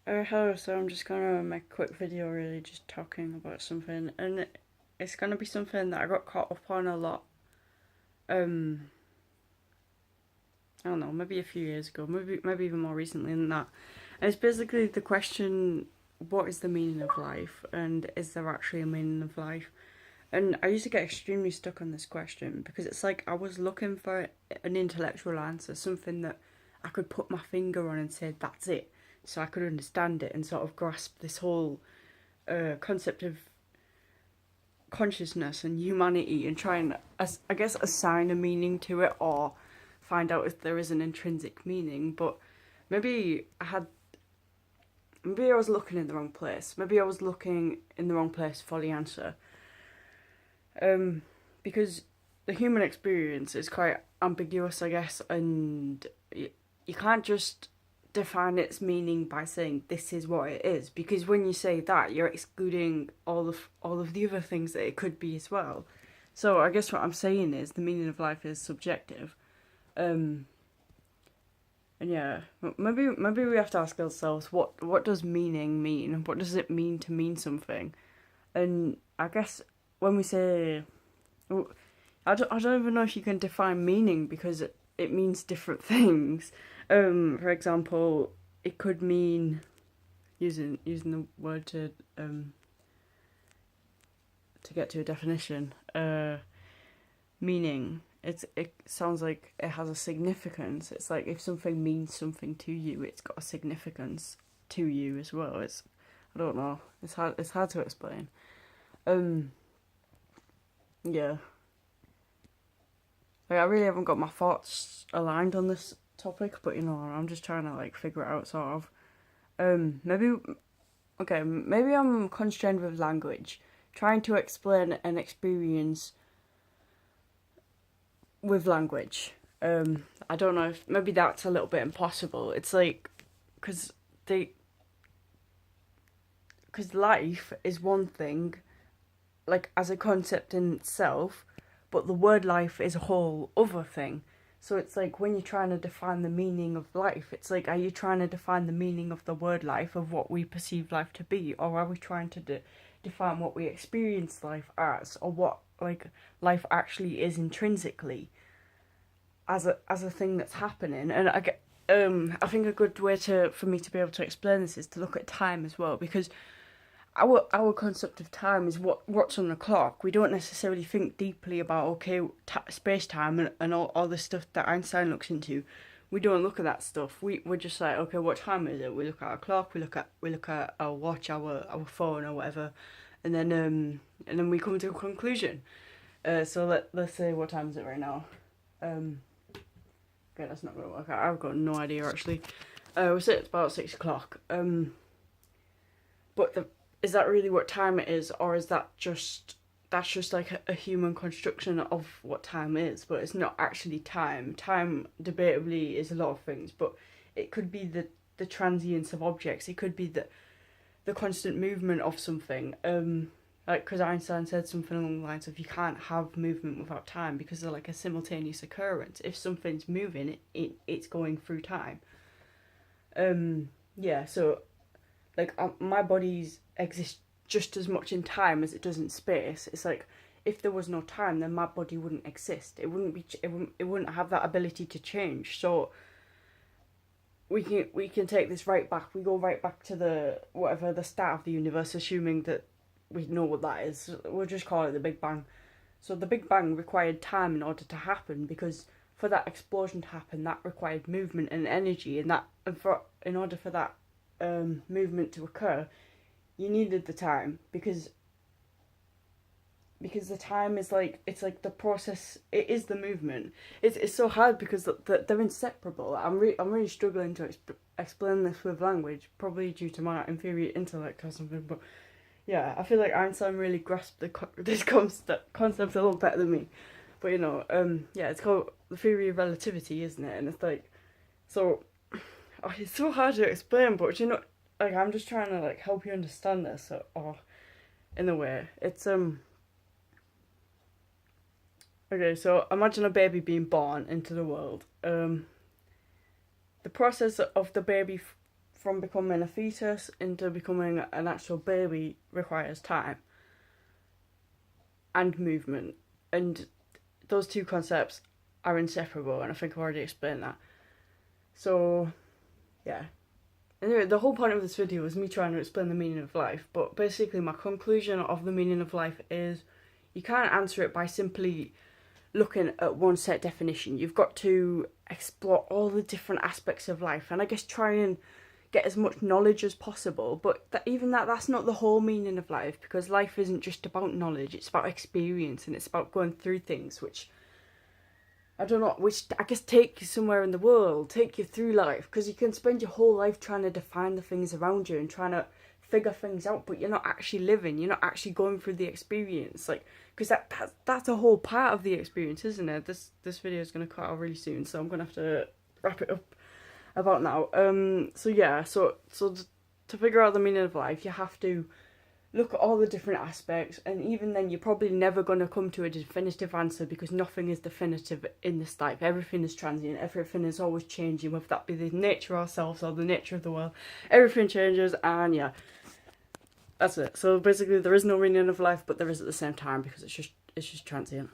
Hello, so I'm just gonna make a quick video really just talking about something, and it's gonna be something that I got caught up on a lot. Um, I don't know, maybe a few years ago, maybe even more recently than that. And it's basically the question, what is the meaning of life, and is there actually a meaning of life? And I used to get extremely stuck on this question because it's like I was looking for an intellectual answer, something that I could put my finger on and say that's it, so I could understand it and sort of grasp this whole concept of consciousness and humanity and try and, I guess, assign a meaning to it or find out if there is an intrinsic meaning. But maybe I had, maybe I was looking in the wrong place. Maybe I was looking in the wrong place for the answer. Because the human experience is quite ambiguous, I guess, and you can't just define its meaning by saying this is what it is, because when you say that, you're excluding all of the other things that it could be as well. So I guess what I'm saying is the meaning of life is subjective. Um, and yeah, maybe we have to ask ourselves what does meaning mean? What does it mean to mean something? And I guess when we say, well, I don't even know if you can define meaning because it means different things. For example, it could mean using the word to get to a definition. Meaning. It sounds like it has a significance. It's like if something means something to you, it's got a significance to you as well. I don't know. It's hard to explain. Um yeah. Like I really haven't got my thoughts aligned on this topic, but I'm just trying to like figure it out sort of. Maybe okay, maybe I'm constrained with language, trying to explain an experience with language. I don't know if maybe that's a little bit impossible. It's like because they because life is one thing, like as a concept in itself, but the word life is a whole other thing. So it's like when you're trying to define the meaning of life, it's like, are you trying to define the meaning of the word life, of what we perceive life to be, or are we trying to define what we experience life as, or what like life actually is intrinsically as a thing that's happening? And I think a good way to for me to be able to explain this is to look at time as well, because our concept of time is what's on the clock. We don't necessarily think deeply about space time and all the stuff that Einstein looks into. We don't look at that stuff. We're just like, okay, what time is it? We look at our clock. We look at our watch, our phone or whatever, and then we come to a conclusion. So let's say, what time is it right now? Okay, that's not gonna work out. I've got no idea actually. We say it's about 6 o'clock. But is that really what time it is, or is that's just like a human construction of what time is? But it's not actually time. Time debatably is a lot of things, but it could be the transience of objects. It could be the constant movement of something. Like because Einstein said something along the lines of you can't have movement without time because they're like a simultaneous occurrence. If something's moving, it's going through time. Yeah, so like my body's exists just as much in time as it does in space. It's like if there was no time, then my body wouldn't exist. It wouldn't have that ability to change. So we can take this right back. We go right back to the start of the universe, assuming that we know what that is. We'll just call it the Big Bang. So the Big Bang required time in order to happen because for that explosion to happen, that required movement and energy, in order for that movement to occur, you needed the time because the time is like it's like the process. It is the movement. It's so hard because they're inseparable. I'm really struggling to explain this with language, probably due to my inferior intellect or something. But yeah, I feel like Einstein really grasped this concept a little better than me. But yeah, it's called the theory of relativity, isn't it? And it's like so. Oh, it's so hard to explain, but like I'm just trying to like help you understand this, or in a way, it's okay. So imagine a baby being born into the world. The process of the baby from becoming a fetus into becoming an actual baby requires time and movement, and those two concepts are inseparable, and I think I've already explained that. So, yeah. Anyway, the whole point of this video was me trying to explain the meaning of life, but basically my conclusion of the meaning of life is you can't answer it by simply looking at one set definition. You've got to explore all the different aspects of life, and I guess try and get as much knowledge as possible, but that's not the whole meaning of life, because life isn't just about knowledge, it's about experience, and it's about going through things which I don't know, which I guess take you somewhere in the world, take you through life, because you can spend your whole life trying to define the things around you and trying to figure things out, but you're not actually living, you're not actually going through the experience, like, because that's a whole part of the experience, isn't it? This video is going to cut out really soon, so I'm going to have to wrap it up about now. So yeah, so to figure out the meaning of life, you have to look at all the different aspects, and even then you're probably never going to come to a definitive answer, because nothing is definitive in this life. Everything is transient, everything is always changing, whether that be the nature of ourselves or the nature of the world. Everything changes, and yeah, that's it. So basically there is no meaning of life, but there is at the same time, because it's just transient.